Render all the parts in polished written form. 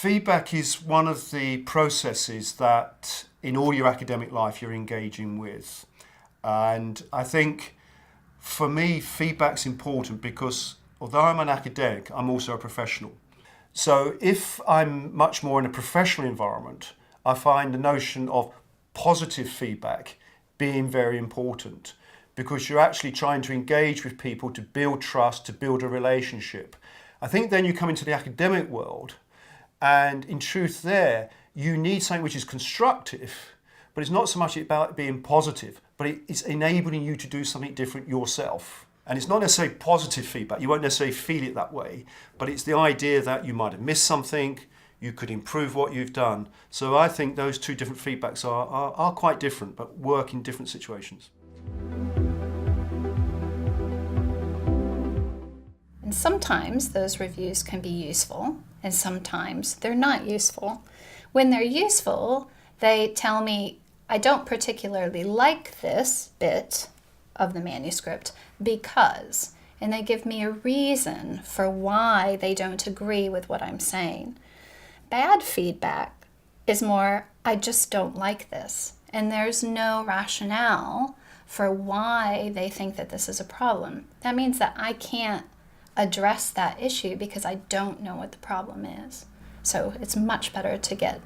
Feedback is one of the processes that in all your academic life you're engaging with. And I think for me, feedback's important because although I'm an academic, I'm also a professional. So if I'm much more in a professional environment, I find the notion of positive feedback being very important because you're actually trying to engage with people to build trust, to build a relationship. I think then you come into the academic world and in truth there, you need something which is constructive, but it's not so much about being positive, but it's enabling you to do something different yourself. And it's not necessarily positive feedback, you won't necessarily feel it that way, but it's the idea that you might have missed something, you could improve what you've done. So I think those two different feedbacks are quite different, but work in different situations. And sometimes those reviews can be useful, and sometimes they're not useful. When they're useful, they tell me, I don't particularly like this bit of the manuscript because, and they give me a reason for why they don't agree with what I'm saying. Bad feedback is more, I just don't like this, and there's no rationale for why they think that this is a problem. That means that I can't address that issue because I don't know what the problem is. So it's much better to get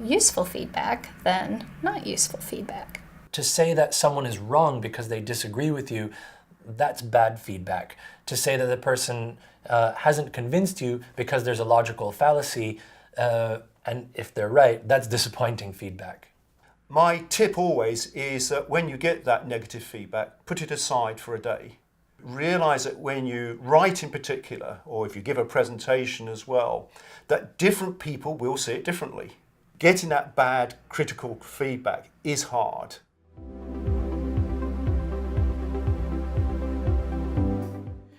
useful feedback than not useful feedback. To say that someone is wrong because they disagree with you, that's bad feedback. To say that the person hasn't convinced you because there's a logical fallacy, and if they're right, that's disappointing feedback. My tip always is that when you get that negative feedback, put it aside for a day. Realise that when you write in particular, or if you give a presentation as well, that different people will see it differently. Getting that bad critical feedback is hard.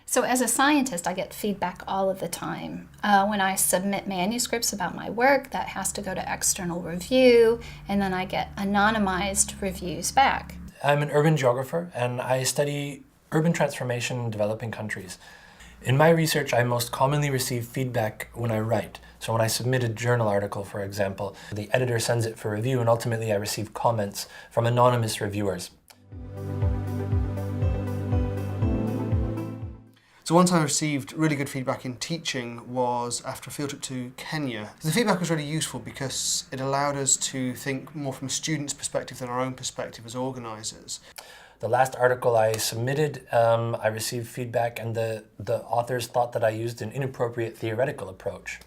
So as a scientist, I get feedback all of the time. When I submit manuscripts about my work, that has to go to external review, and then I get anonymized reviews back. I'm an urban geographer, and I study urban transformation in developing countries. In my research, I most commonly receive feedback when I write. So when I submit a journal article, for example, the editor sends it for review, and ultimately I receive comments from anonymous reviewers. So one time I received really good feedback in teaching was after a field trip to Kenya. The feedback was really useful because it allowed us to think more from a student's perspective than our own perspective as organisers. The last article I submitted, I received feedback, and the authors thought that I used an inappropriate theoretical approach.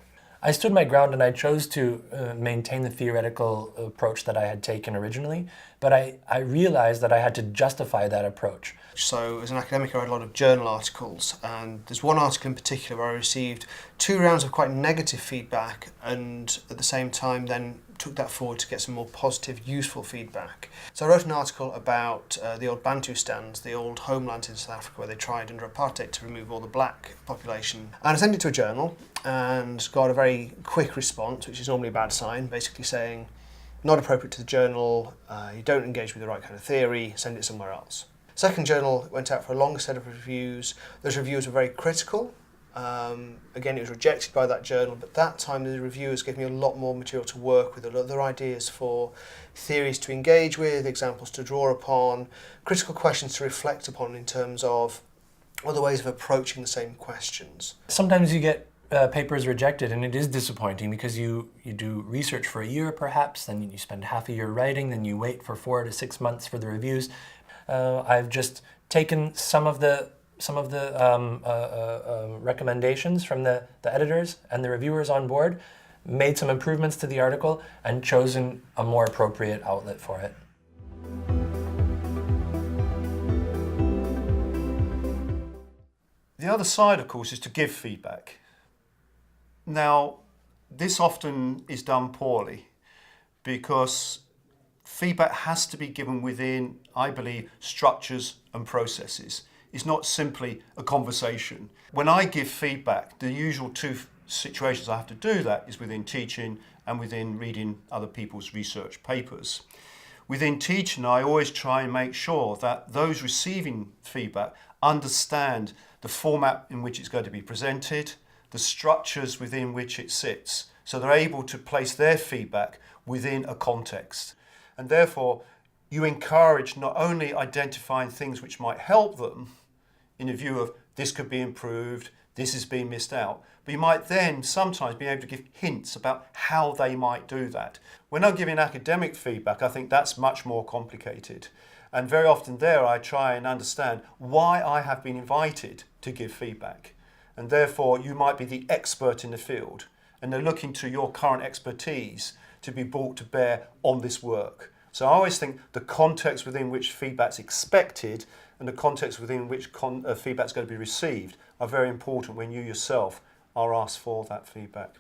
I stood my ground and I chose to maintain the theoretical approach that I had taken originally, but I realized that I had to justify that approach. So as an academic I read a lot of journal articles, and there's one article in particular where I received 2 rounds of quite negative feedback and at the same time then took that forward to get some more positive, useful feedback. So I wrote an article about the old Bantustans, the old homelands in South Africa where they tried under apartheid to remove all the black population. And I sent it to a journal and got a very quick response, which is normally a bad sign, basically saying, not appropriate to the journal, you don't engage with the right kind of theory, send it somewhere else. Second journal went out for a longer set of reviews. Those reviews were very critical. Again, it was rejected by that journal, but that time the reviewers gave me a lot more material to work with, other ideas for theories to engage with, examples to draw upon, critical questions to reflect upon in terms of other ways of approaching the same questions. Sometimes you get papers rejected, and it is disappointing because you do research for a year perhaps, then you spend half a year writing, then you wait for 4 to 6 months for the reviews. I've just taken some of the recommendations from the editors and the reviewers on board, made some improvements to the article, and chosen a more appropriate outlet for it. The other side, of course, is to give feedback. Now, this often is done poorly because feedback has to be given within, I believe, structures and processes. It's not simply a conversation. When I give feedback, the usual 2 situations I have to do that is within teaching and within reading other people's research papers. Within teaching, I always try and make sure that those receiving feedback understand the format in which it's going to be presented, the structures within which it sits, So they're able to place their feedback within a context. And therefore, you encourage not only identifying things which might help them in a view of this could be improved, this is being missed out, but you might then sometimes be able to give hints about how they might do that. When I'm giving academic feedback, I think that's much more complicated. And very often there I try and understand why I have been invited to give feedback. And therefore you might be the expert in the field and they're looking to your current expertise to be brought to bear on this work. So I always think the context within which feedback's expected and the context within which feedback's going to be received are very important when you yourself are asked for that feedback.